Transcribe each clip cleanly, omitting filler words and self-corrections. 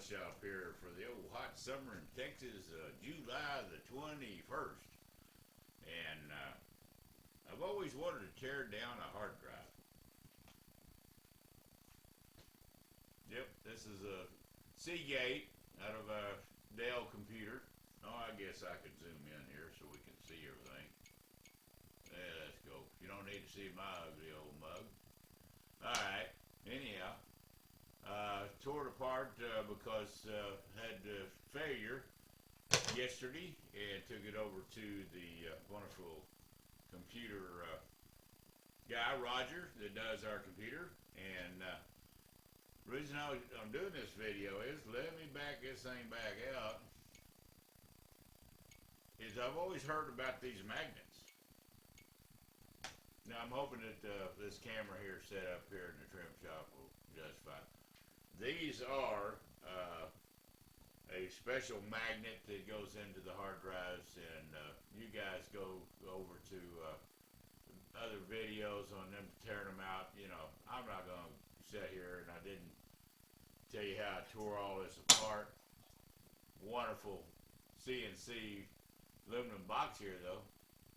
Shop here for the old hot summer in Texas, July the 21st. And I've always wanted to tear down a hard drive. Yep, this is a Seagate out of a Dell computer. Oh, I guess I could zoom in here so we can see everything. Yeah, let's go. You don't need to see my ugly old mug. Alright, anyhow. Tore it apart because had failure yesterday and took it over to the wonderful computer guy, Roger, that does our computer. And the reason I'm doing this video is, let me back this thing back out, is I've always heard about these magnets. Now I'm hoping that this camera here set up here in the trim shop will justify. These are a special magnet that goes into the hard drives, and you guys go over to other videos on them tearing them out. You know, I'm not going to sit here, and I didn't tell you how I tore all this apart. Wonderful CNC aluminum box here, though.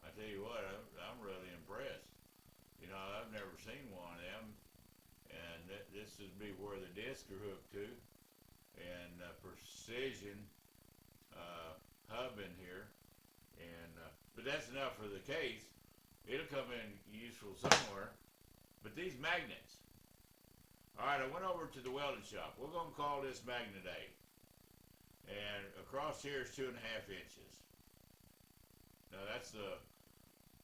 I tell you what, I'm really impressed. You know, I've never seen one of them. And this would be where the discs are hooked to, and precision hub in here, and but that's enough for the case. It'll come in useful somewhere. But these magnets. All right, I went over to the welding shop. We're gonna call this magnet A, and across here is 2.5 inches. Now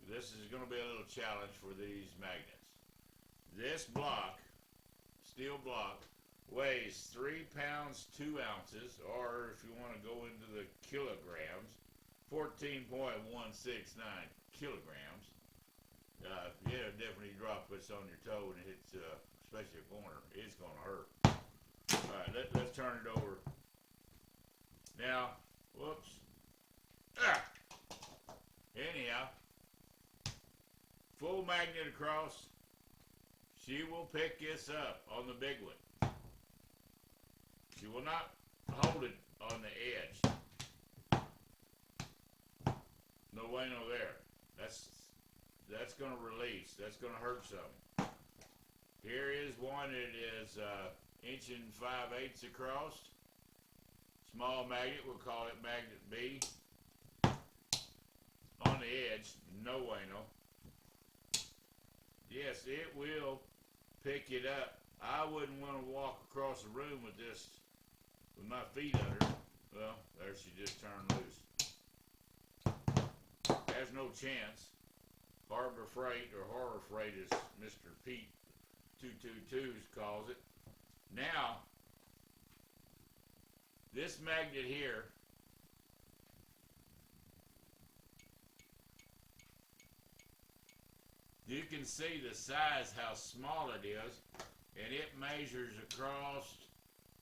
this is gonna be a little challenge for these magnets. This block, steel block, weighs 3 pounds 2 ounces, or if you want to go into the kilograms, 14.169 kilograms. Yeah, definitely drop this on your toe and it hits, especially a corner. It's going to hurt. All right, let's turn it over. Now, whoops. Anyhow, full magnet across. She will pick this up on the big one. She will not hold it on the edge. No way, no there. That's going to release. That's going to hurt some. Here is one that is 1 5/8 across. Small magnet, we'll call it magnet B. On the edge, no way, no. Yes, it will pick it up. I wouldn't want to walk across the room with this, with my feet under. Well, there she just turned loose. Has no chance. Harbor Freight, or Horror Freight, as Mr. Pete 222s calls it. Now, this magnet here, you can see the size, how small it is, and it measures across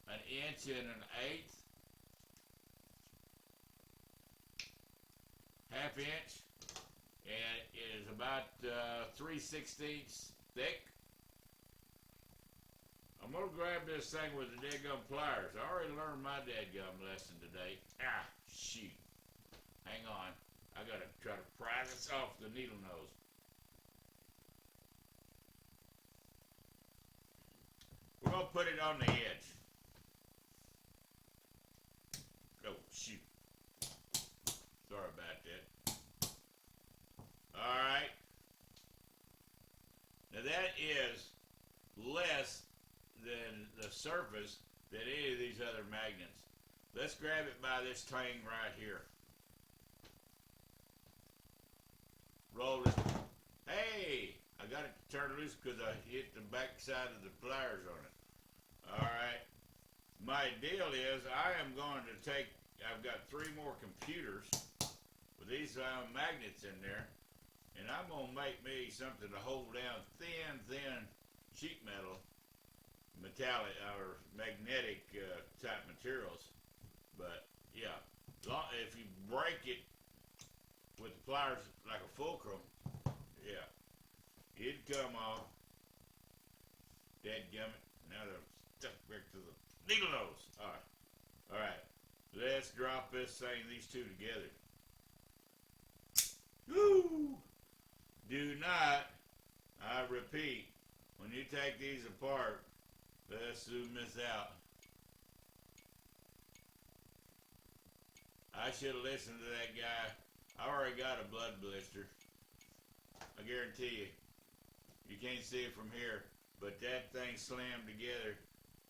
1 1 1/8, ½ inch, and it is about 3/16 thick. I'm gonna grab this thing with the dadgum pliers. I already learned my dadgum lesson today. Ah, shoot. Hang on. I gotta try to pry this off the needle nose. We're going to put it on the edge. Oh, shoot. Sorry about that. Alright. Now that is less than the surface than any of these other magnets. Let's grab it by this thing right here. Roll it. Hey! I got it to turn loose because I hit the back side of the pliers on it. Alright. My deal is I am going to take, I've got 3 more computers with these magnets in there, and I'm going to make me something to hold down thin sheet metal, metallic or magnetic type materials. But yeah, if you break it with the pliers like a fulcrum, yeah, it'd come off. Dadgummit. Now they're stuck back to the needle nose. Alright. let's drop this thing, these two together. Woo! Do not, I repeat, when you take these apart, let's zoom this out. I should have listened to that guy. I already got a blood blister. I guarantee you. You can't see it from here, but that thing slammed together,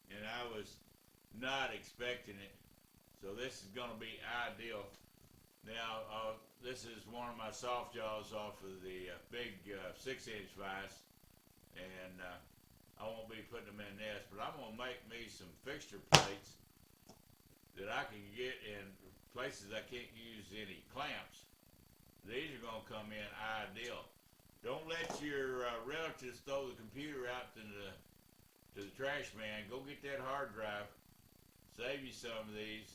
and I was not expecting it. So this is going to be ideal. Now, this is one of my soft jaws off of the big 6-inch vise, and I won't be putting them in this, but I'm going to make me some fixture plates that I can get in places I can't use any clamps. These are going to come in ideal. Don't let your relatives throw the computer out to the trash man. Go get that hard drive. Save you some of these.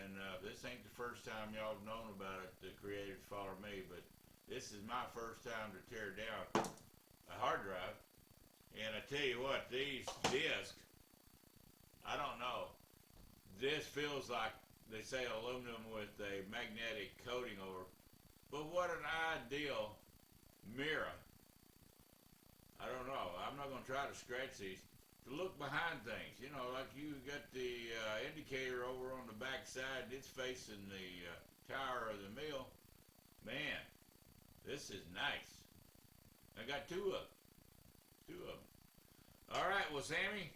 And this ain't the first time y'all have known about it, the creators follow me, but this is my first time to tear down a hard drive. And I tell you what, these discs, I don't know. This feels like, they say, aluminum with a magnetic coating over. But what an ideal mirror. I don't know. I'm not going to try to scratch these. To look behind things, you know, like you got the indicator over on the back side, it's facing the tower of the mill. Man, this is nice. I got two of them. All right, well, Sammy,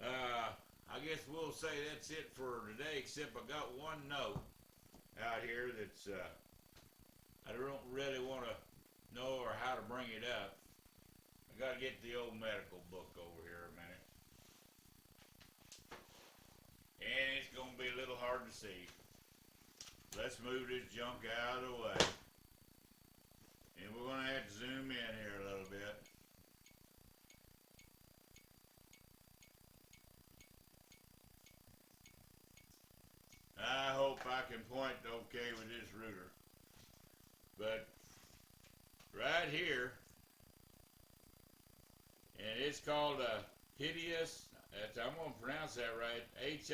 I guess we'll say that's it for today, except I got one note out here that's I don't really want to know or how to bring it up. I got to get the old medical book over here a minute. And it's going to be a little hard to see. Let's move this junk out of the way. And we're going to have to zoom in here a little bit. I hope I can point okay with this ruler. But right here, and it's called a hideous, I'm going to pronounce that right, Hiatus.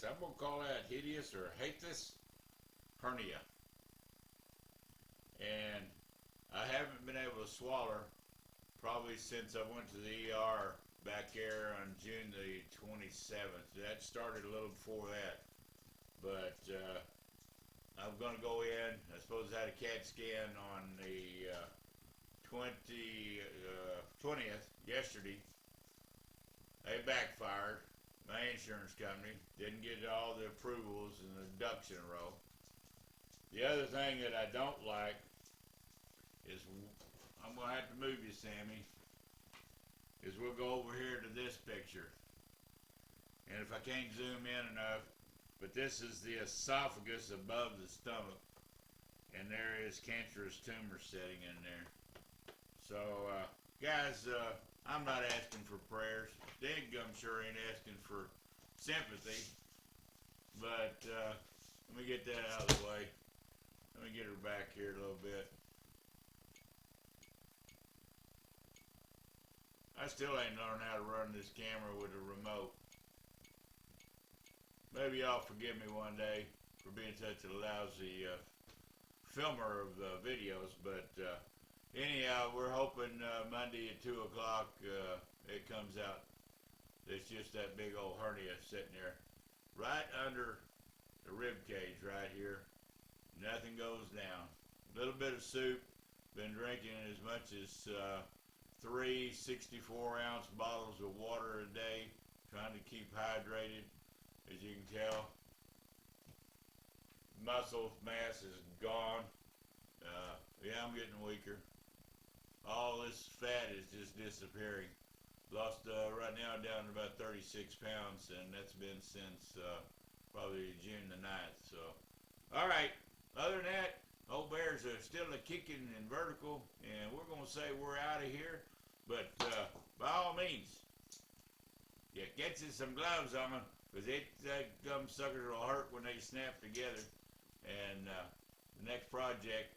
I'm going to call that hideous or hiatus hernia. And I haven't been able to swallow probably since I went to the ER back there on June the 27th. That started a little before that. But I'm going to go in. I suppose I had a CAT scan on the 20th, yesterday. They backfired. My insurance company didn't get all the approvals and the ducks in a row. The other thing that I don't like is, I'm going to have to move you, Sammy, is we'll go over here to this picture. And if I can't zoom in enough, but this is the esophagus above the stomach, and there is cancerous tumor sitting in there. So, guys, I'm not asking for prayers. Dead Gum sure ain't asking for sympathy. But let me get that out of the way. Let me get her back here a little bit. I still ain't learned how to run this camera with a remote. Maybe y'all forgive me one day for being such a lousy filmer of videos, but anyhow, we're hoping Monday at 2 o'clock it comes out. It's just that big old hernia sitting there right under the rib cage right here. Nothing goes down. A little bit of soup. Been drinking as much as 3 64-ounce bottles of water a day, trying to keep hydrated. As you can tell, muscle mass is gone. Yeah, I'm getting weaker. All this fat is just disappearing. Lost right now down to about 36 pounds, and that's been since probably June the 9th. So, all right. Other than that, old bears are still a kicking and vertical, and we're going to say we're out of here. But by all means, yeah, get you some gloves on them, because that gum suckers will hurt when they snap together. And the next project,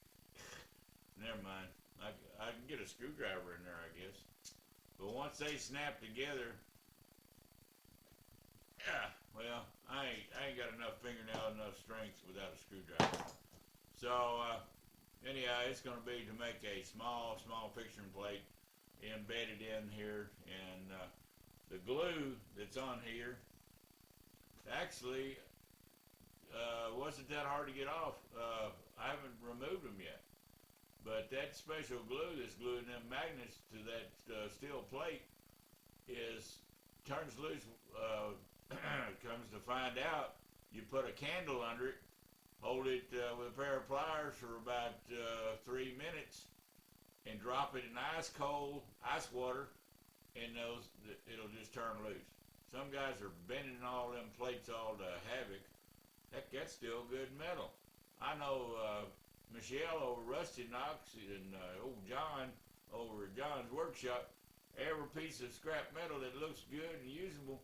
never mind. I can get a screwdriver in there, I guess. But once they snap together, yeah, well, I ain't ain't got enough fingernail, enough strength without a screwdriver. So anyhow, it's going to be to make a small fixturing plate embedded in here, and the glue that's on here actually wasn't that hard to get off. I haven't removed them yet, but that special glue that's gluing them magnets to that steel plate turns loose. Comes to find out, you put a candle under it, hold it with a pair of pliers for about 3 minutes, and drop it in ice water, and it'll just turn loose. Some guys are bending all them plates all to havoc. Heck, that's still good metal. I know Michelle over Rusty Knox and old John over at John's workshop, every piece of scrap metal that looks good and usable,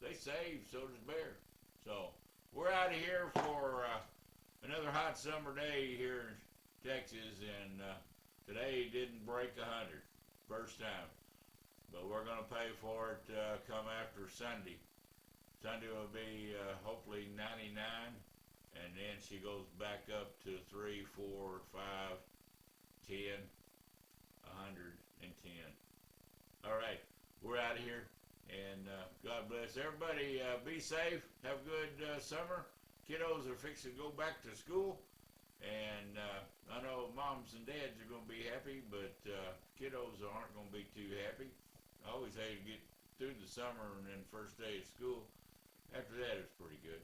they save, so does Bear. So we're out of here for another hot summer day here in Texas, and today didn't break 100, first time. But we're going to pay for it come after Sunday. Sunday will be hopefully 99, and then she goes back up to 3, 4, 5, 10, 110. All right, we're out of here, and God bless everybody. Be safe. Have a good summer. Kiddos are fixing to go back to school, and I know moms and dads are going to be happy, but kiddos aren't going to be too happy. I always hate to get through the summer and then first day of school. After that, it's pretty good.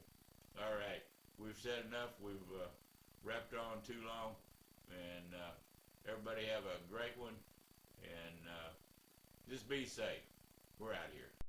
All right, we've said enough. We've wrapped on too long, and everybody have a great one, and just be safe. We're out of here.